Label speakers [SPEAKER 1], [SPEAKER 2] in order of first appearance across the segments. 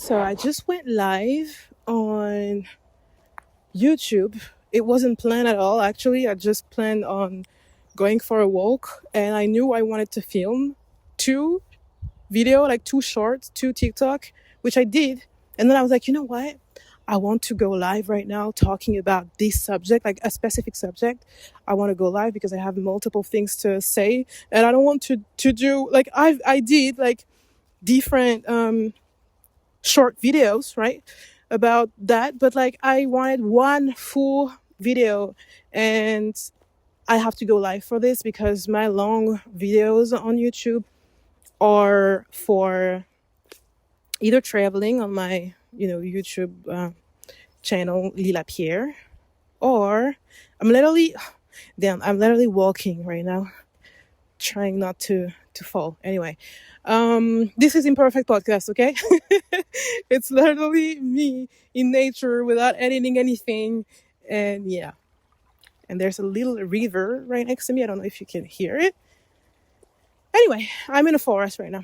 [SPEAKER 1] So I just went live on YouTube. It wasn't planned at all, actually. I just planned on going for a walk, and I knew I wanted to film two two shorts, two TikTok, which I did. And then I was like, you know what? I want to go live right now talking about this subject, like a specific subject. I want to go live because I have multiple things to say, and I don't want to do like I did like different short videos, right, about that, but like I wanted one full video, and I have to go live for this because my long videos on YouTube are for either traveling on my YouTube channel Lila Pierre, or I'm literally walking right now, trying not to fall. Anyway, this is Imperfect Podcast, okay? It's literally me in nature without editing anything. And yeah. And there's a little river right next to me. I don't know if you can hear it. Anyway, I'm in a forest right now.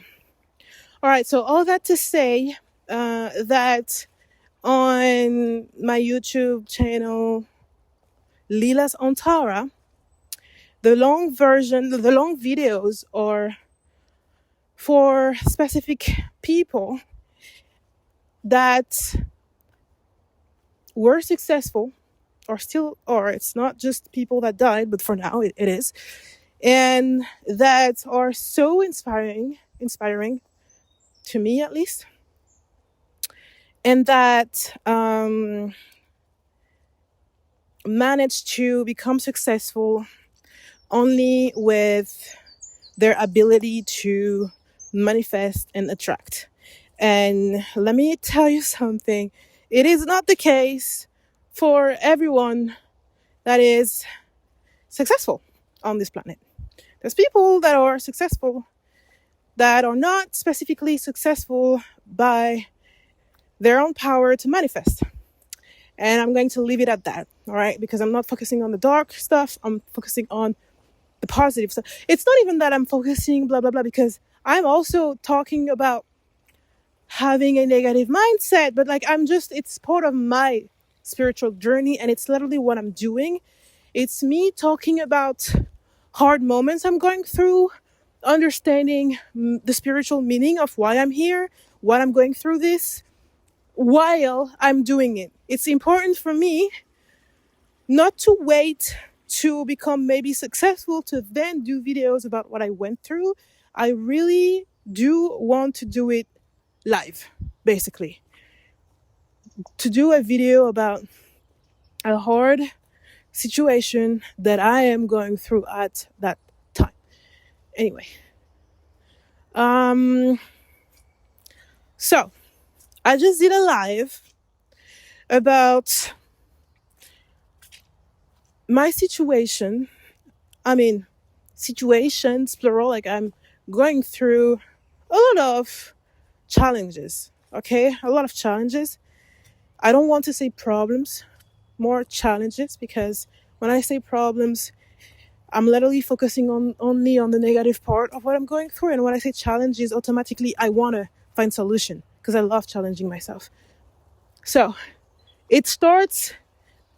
[SPEAKER 1] All right, so all that to say that on my YouTube channel, Lila's ANTARA, the long videos are for specific people that were successful, or it's not just people that died, but for now it is, and that are so inspiring to me, at least, and that managed to become successful only with their ability to manifest and attract. And let me tell you something. It is not the case for everyone that is successful on this planet. There's people that are successful that are not specifically successful by their own power to manifest. And I'm going to leave it at that, all right? Because I'm not focusing on the dark stuff. I'm focusing on the positive stuff. It's not even that I'm focusing blah, blah, blah, because I'm also talking about having a negative mindset, but like it's part of my spiritual journey, and it's literally what I'm doing. It's me talking about hard moments I'm going through, understanding the spiritual meaning of why I'm here, why I'm going through this, while I'm doing it. It's important for me not to wait to become maybe successful to then do videos about what I went through. I really do want to do it live, basically. To do a video about a hard situation that I am going through at that time. Anyway. So I just did a live about my situation. I mean, situations, plural, like I'm going through a lot of challenges, okay? A lot of challenges. I don't want to say problems, more challenges, because when I say problems, I'm literally focusing only on the negative part of what I'm going through. And when I say challenges, automatically I want to find solution because I love challenging myself. So it starts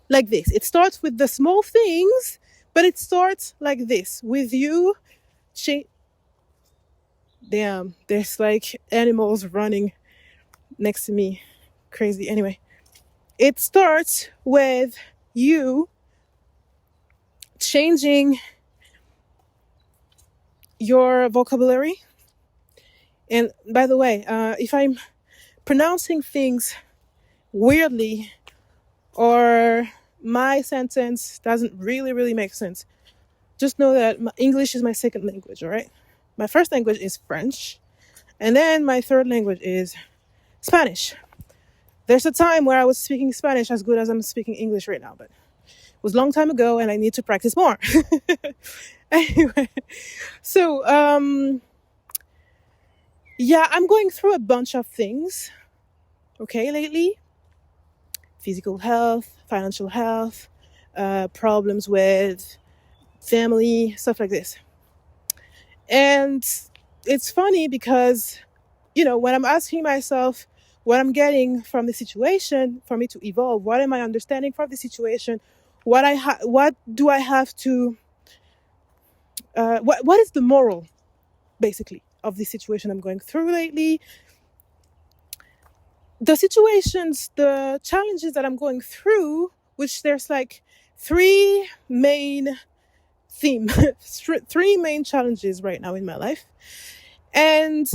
[SPEAKER 1] like this. It starts with the small things, but it starts like this with you. Damn, there's like animals running next to me. Crazy. Anyway, it starts with you changing your vocabulary. And by the way, if I'm pronouncing things weirdly or my sentence doesn't really make sense, just know that English is my second language, all right? My first language is French, and then my third language is Spanish. There's a time where I was speaking Spanish as good as I'm speaking English right now, but it was a long time ago and I need to practice more. Anyway, so, yeah, I'm going through a bunch of things, okay, lately. Physical health, financial health, problems with family, stuff like this. And it's funny because, when I'm asking myself, what I'm getting from the situation for me to evolve. What am I understanding from the situation? What do I have to? What is the moral, basically, of the situation I'm going through lately? The situations, the challenges that I'm going through, which there's like three main theme, three main challenges right now in my life, and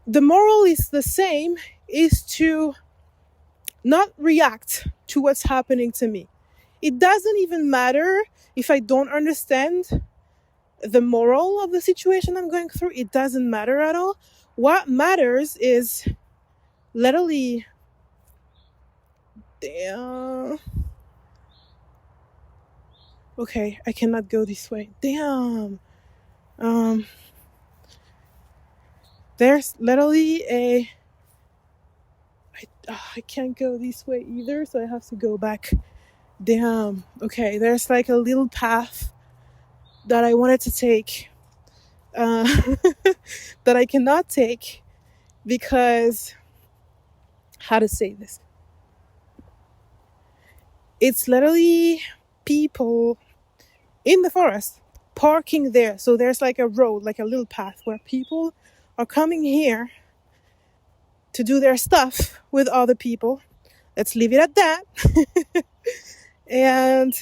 [SPEAKER 1] the moral is the same, is to not react to what's happening to me. It doesn't even matter if I don't understand the moral of the situation I'm going through. It doesn't matter at all. What matters is literally, okay, I cannot go this way. There's literally I can't go this way either, so I have to go back. Okay, there's like a little path that I wanted to take, that I cannot take because, how to say this? It's literally people in the forest parking there. So there's like a road, like a little path where people are coming here to do their stuff with other people. Let's leave it at that. And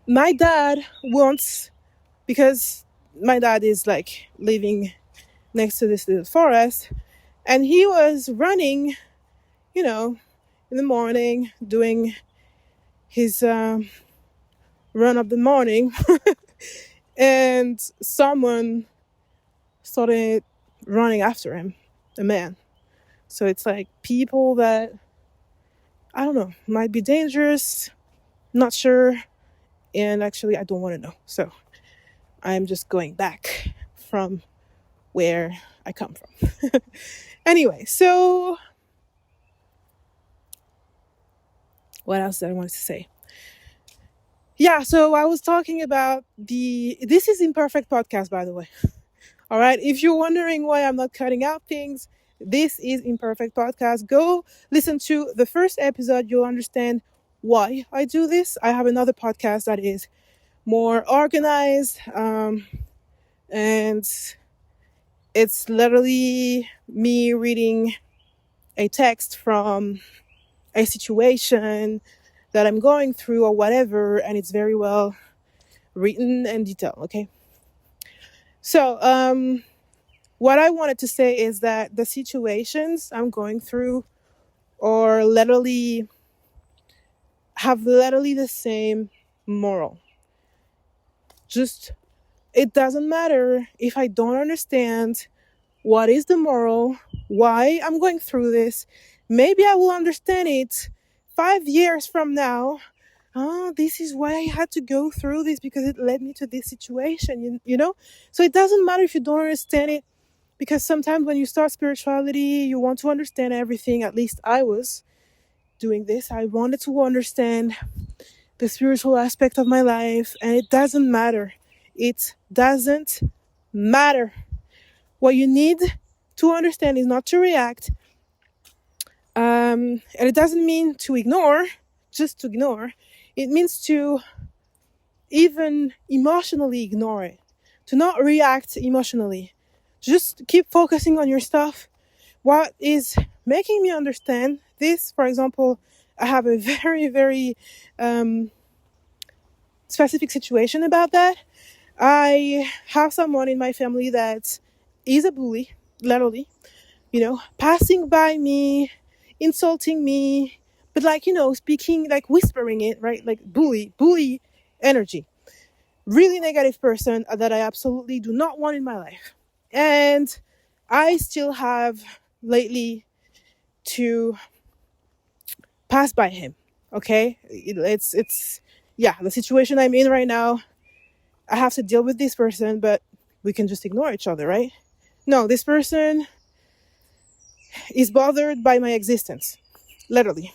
[SPEAKER 1] my dad wants, because my dad is like living next to this little forest, and he was running, in the morning, doing his run of the morning, and someone started running after him, a man. So it's like people that, I don't know, might be dangerous, not sure, and actually I don't want to know. So I'm just going back from where I come from. Anyway, so what else did I want to say? Yeah, so I was talking about this is Imperfect Podcast, by the way. All right, if you're wondering why I'm not cutting out things, this is Imperfect Podcast. Go listen to the first episode. You'll understand why I do this. I have another podcast that is more organized, and it's literally me reading a text from a situation that I'm going through or whatever, and it's very well written and detailed, okay? So, what I wanted to say is that the situations I'm going through are have literally the same moral. Just, it doesn't matter if I don't understand what is the moral, why I'm going through this. Maybe I will understand it 5 years from now. Oh, this is why I had to go through this, because it led me to this situation, you know? So it doesn't matter if you don't understand it, because sometimes when you start spirituality, you want to understand everything. At least I was doing this. I wanted to understand the spiritual aspect of my life, and it doesn't matter. It doesn't matter. What you need to understand is not to react. And it doesn't mean to ignore, just to ignore. It means to even emotionally ignore it. To not react emotionally. Just keep focusing on your stuff. What is making me understand this, for example, I have a very, very specific situation about that. I have someone in my family that is a bully, literally, passing by me, insulting me, but speaking, whispering it, right? Like bully energy. Really negative person that I absolutely do not want in my life. And I still have lately to pass by him. Okay? It's the situation I'm in right now. I have to deal with this person, but we can just ignore each other, right? No, this person is bothered by my existence, literally.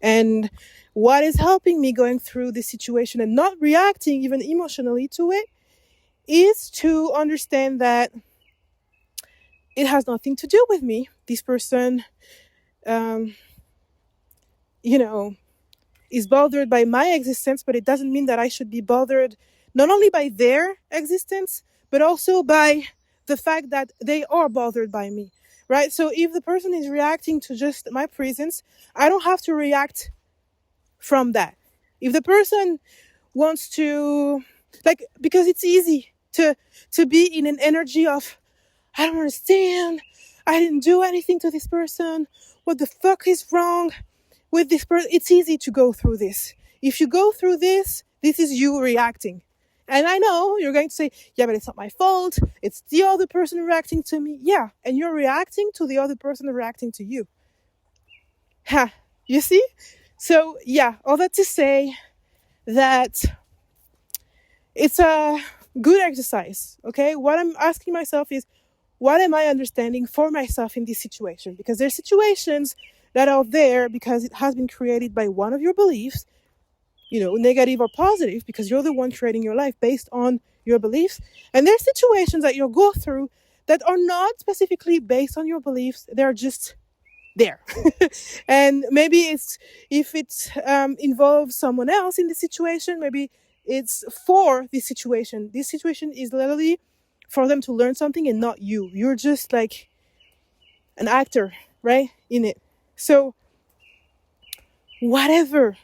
[SPEAKER 1] And what is helping me going through this situation and not reacting even emotionally to it is to understand that it has nothing to do with me. This person, um, you know, is bothered by my existence, but it doesn't mean that I should be bothered not only by their existence, but also by the fact that they are bothered by me, right? So if the person is reacting to just my presence, I don't have to react from that. If the person wants to, like, because it's easy to be in an energy of, I don't understand, I didn't do anything to this person, what the fuck is wrong with this person? It's easy to go through this. If you go through this is you reacting. And I know you're going to say, yeah, but it's not my fault, it's the other person reacting to me. Yeah, and you're reacting to the other person reacting to you. Ha, you see? So yeah, all that to say that it's a good exercise, okay? What I'm asking myself is, what am I understanding for myself in this situation? Because there's situations that are there because it has been created by one of your beliefs, negative or positive, because you're the one creating your life based on your beliefs. And there's situations that you'll go through that are not specifically based on your beliefs. They're just there. And maybe if it involves someone else in the situation, maybe it's for this situation. This situation is literally for them to learn something and not you. You're just like an actor, right, in it. So whatever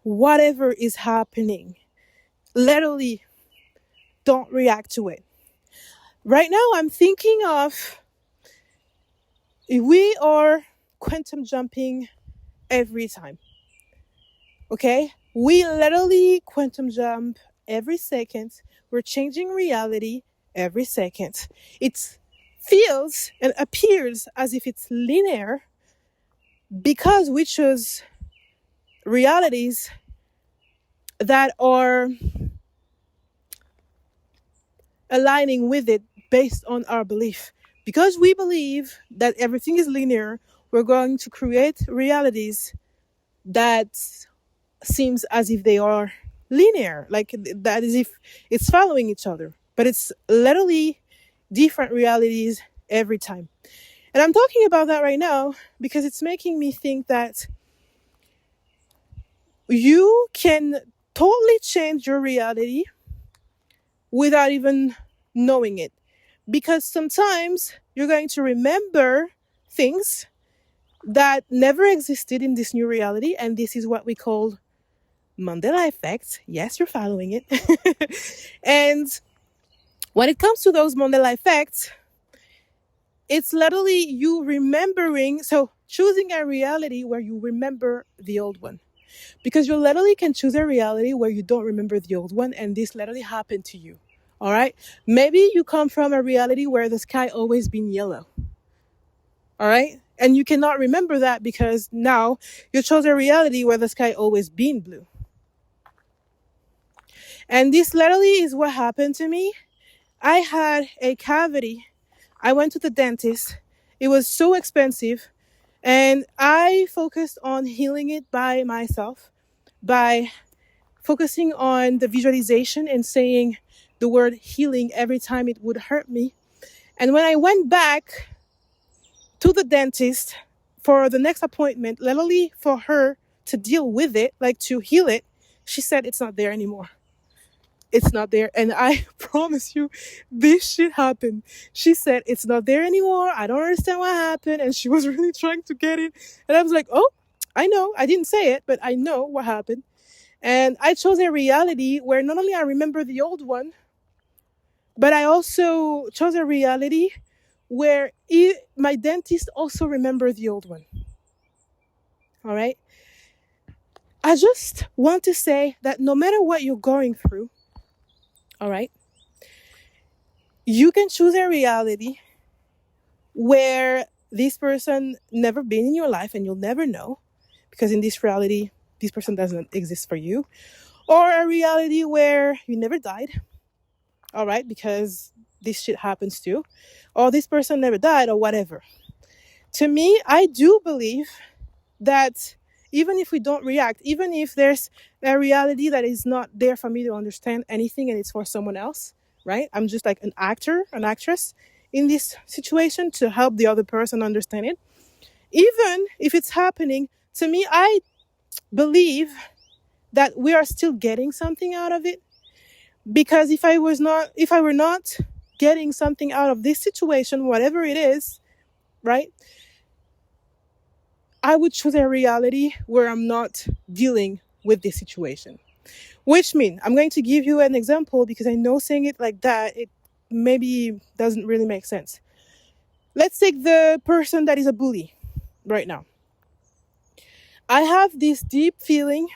[SPEAKER 1] is happening, literally don't react to it. Right now I'm thinking of, we are quantum jumping every time. Okay? We literally quantum jump every second. We're changing reality every second. It feels and appears as if it's linear because we choose realities that are aligning with it based on our belief. Because we believe that everything is linear, we're going to create realities that seems as if they are linear, like that, as if it's following each other, but it's literally different realities every time. And I'm talking about that right now because it's making me think that you can totally change your reality without even knowing it. Because sometimes you're going to remember things that never existed in this new reality, and this is what we call Mandela effect. Yes, you're following it. And when it comes to those Mandela effects, it's literally you remembering, so choosing a reality where you remember the old one. Because you literally can choose a reality where you don't remember the old one, and this literally happened to you. All right? Maybe you come from a reality where the sky always been yellow. All right? And you cannot remember that because now you chose a reality where the sky always been blue. And this literally is what happened to me. I had a cavity. I went to the dentist. It was so expensive. And I focused on healing it by myself, by focusing on the visualization and saying the word healing every time it would hurt me. And when I went back to the dentist for the next appointment, literally for her to deal with it, like to heal it, she said it's not there anymore. It's not there. And I promise you, this shit happened. She said, it's not there anymore. I don't understand what happened. And she was really trying to get it. And I was like, oh, I know. I didn't say it, but I know what happened. And I chose a reality where not only I remember the old one, but I also chose a reality where my dentist also remembered the old one. All right? I just want to say that no matter what you're going through, all right, you can choose a reality where this person never been in your life and you'll never know, because in this reality, this person doesn't exist for you. Or a reality where you never died, all right, because this shit happens too. Or this person never died or whatever. To me, I do believe that even if we don't react, even if there's a reality that is not there for me to understand anything and it's for someone else, right? I'm just like an actor, an actress in this situation to help the other person understand it. Even if it's happening to me, I believe that we are still getting something out of it. Because if I were not getting something out of this situation, whatever it is, right, I would choose a reality where I'm not dealing with this situation. Which means, I'm going to give you an example because I know saying it like that, it maybe doesn't really make sense. Let's take the person that is a bully right now. I have this deep feeling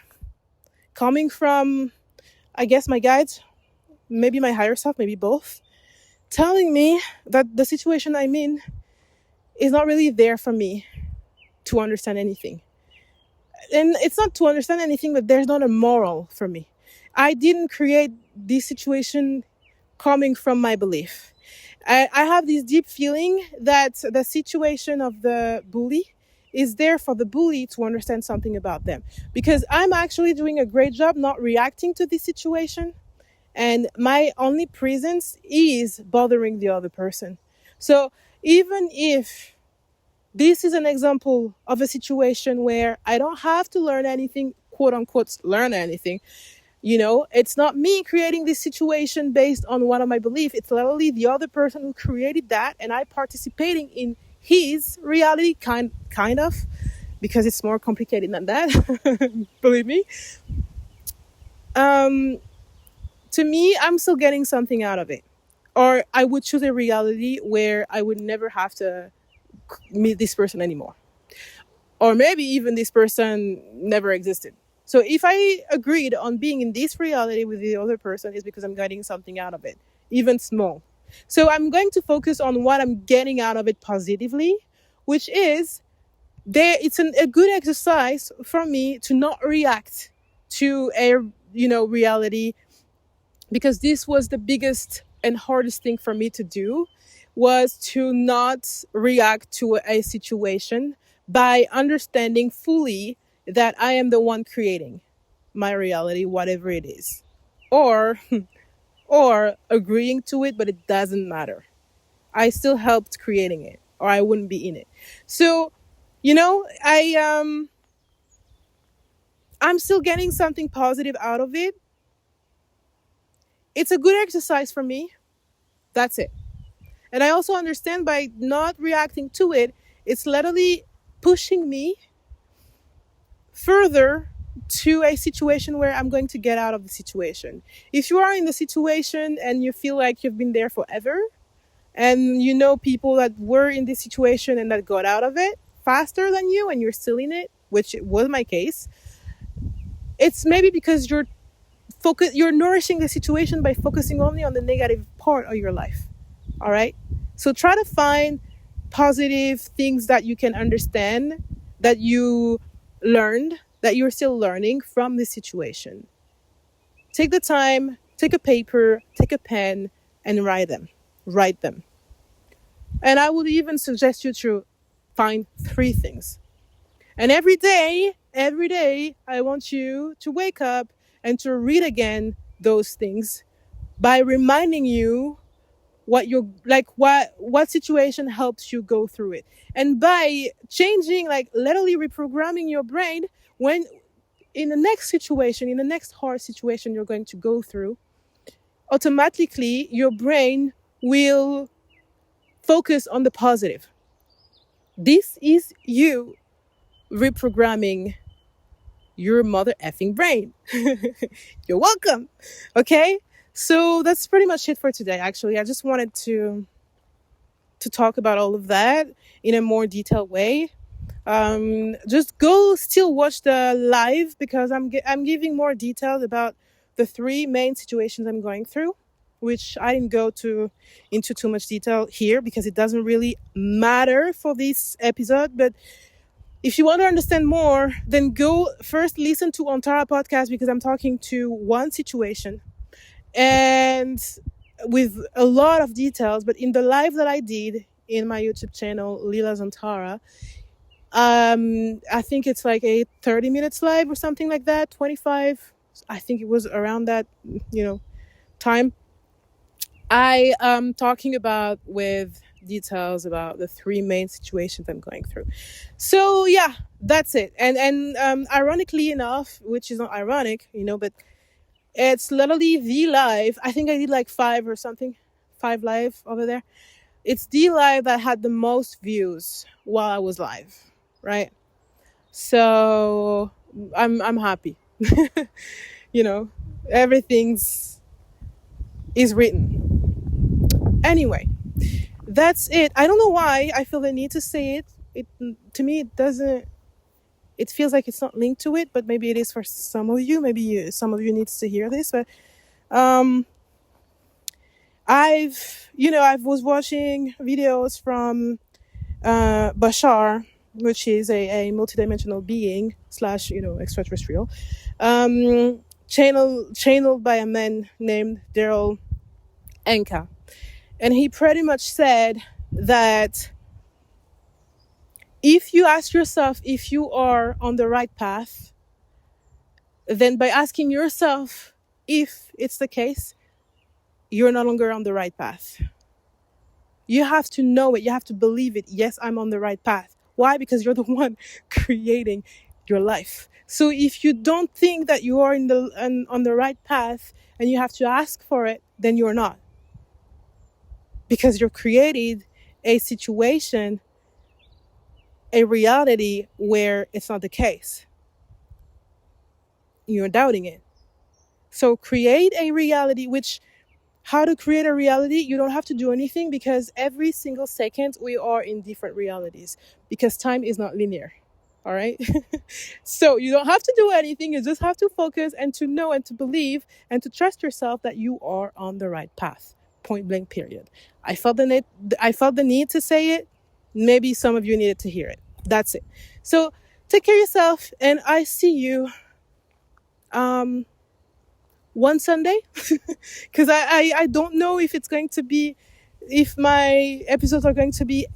[SPEAKER 1] coming from, I guess, my guides, maybe my higher self, maybe both, telling me that the situation I'm in is not really there for me to understand anything. And it's not to understand anything, but there's not a moral for me. I didn't create this situation coming from my belief. I have this deep feeling that the situation of the bully is there for the bully to understand something about them. Because I'm actually doing a great job not reacting to this situation. And my only presence is bothering the other person. So even if this is an example of a situation where I don't have to learn anything, quote unquote, learn anything, it's not me creating this situation based on one of my beliefs. It's literally the other person who created that, and I participating in his reality, kind of, because it's more complicated than that. Believe me. To me, I'm still getting something out of it. Or I would choose a reality where I would never have to meet this person anymore. Or maybe even this person never existed. So if I agreed on being in this reality with the other person, is because I'm getting something out of it, even small. So I'm going to focus on what I'm getting out of it positively, which is it's a good exercise for me to not react to a reality, because this was the biggest and hardest thing for me to do, was to not react to a situation by understanding fully that I am the one creating my reality, whatever it is, or agreeing to it, but it doesn't matter. I still helped creating it, or I wouldn't be in it. So, I'm still getting something positive out of it. It's a good exercise for me. That's it. And I also understand by not reacting to it, it's literally pushing me further to a situation where I'm going to get out of the situation. If you are in the situation and you feel like you've been there forever, and people that were in this situation and that got out of it faster than you, and you're still in it, which was my case, it's maybe because you're nourishing the situation by focusing only on the negative part of your life. All right? So try to find positive things that you can understand, that you learned, that you're still learning from this situation. Take the time, take a paper, take a pen, and write them. And I would even suggest you to find 3 things. And every day, I want you to wake up and to read again those things by reminding you what situation helps you go through it. And by changing, literally reprogramming your brain, when in the next situation, in the next hard situation you're going to go through, automatically your brain will focus on the positive. This is you reprogramming your mother effing brain. You're welcome. Okay? So that's pretty much it for today, actually. I just wanted to talk about all of that in a more detailed way. Just go still watch the live, because I'm giving more details about the 3 main situations I'm going through, which I didn't go into too much detail here because it doesn't really matter for this episode. But if you want to understand more, then go first listen to ANTARA podcast, because I'm talking to one situation and with a lot of details. But in the live that I did in my YouTube channel, Lila's ANTARA, I think it's like a 30 minutes live or something like that, 25. I think it was around that, time. I am talking about with details about the three main situations I'm going through. So yeah, that's it. And ironically enough, which is not ironic, but it's literally the live. I think I did like 5 or something, 5 live over there. It's the live that had the most views while I was live, right? So I'm happy. Everything's is written. Anyway, that's it. I don't know why I feel the need to say it. To me, it doesn't. It feels like it's not linked to it, but maybe it is for some of you. Maybe some of you needs to hear this. But I was watching videos from Bashar, which is a multidimensional being / extraterrestrial, channeled by a man named Daryl Anka. And he pretty much said that if you ask yourself if you are on the right path, then by asking yourself if it's the case, you're no longer on the right path. You have to know it. You have to believe it. Yes, I'm on the right path. Why? Because you're the one creating your life. So if you don't think that you are on the right path and you have to ask for it, then you're not. Because you're created a situation, a reality where it's not the case. You're doubting it. So create a reality, how to create a reality? You don't have to do anything, because every single second we are in different realities, because time is not linear. All right. So you don't have to do anything. You just have to focus and to know and to believe and to trust yourself that you are on the right path. Point blank, period. I felt the need to say it. Maybe some of you needed to hear it. That's it. So take care of yourself, and I see you one Sunday, because I don't know if my episodes are going to be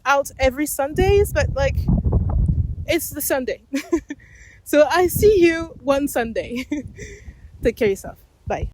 [SPEAKER 1] out every Sundays, but it's the Sunday. So I see you one Sunday. Take care of yourself. Bye.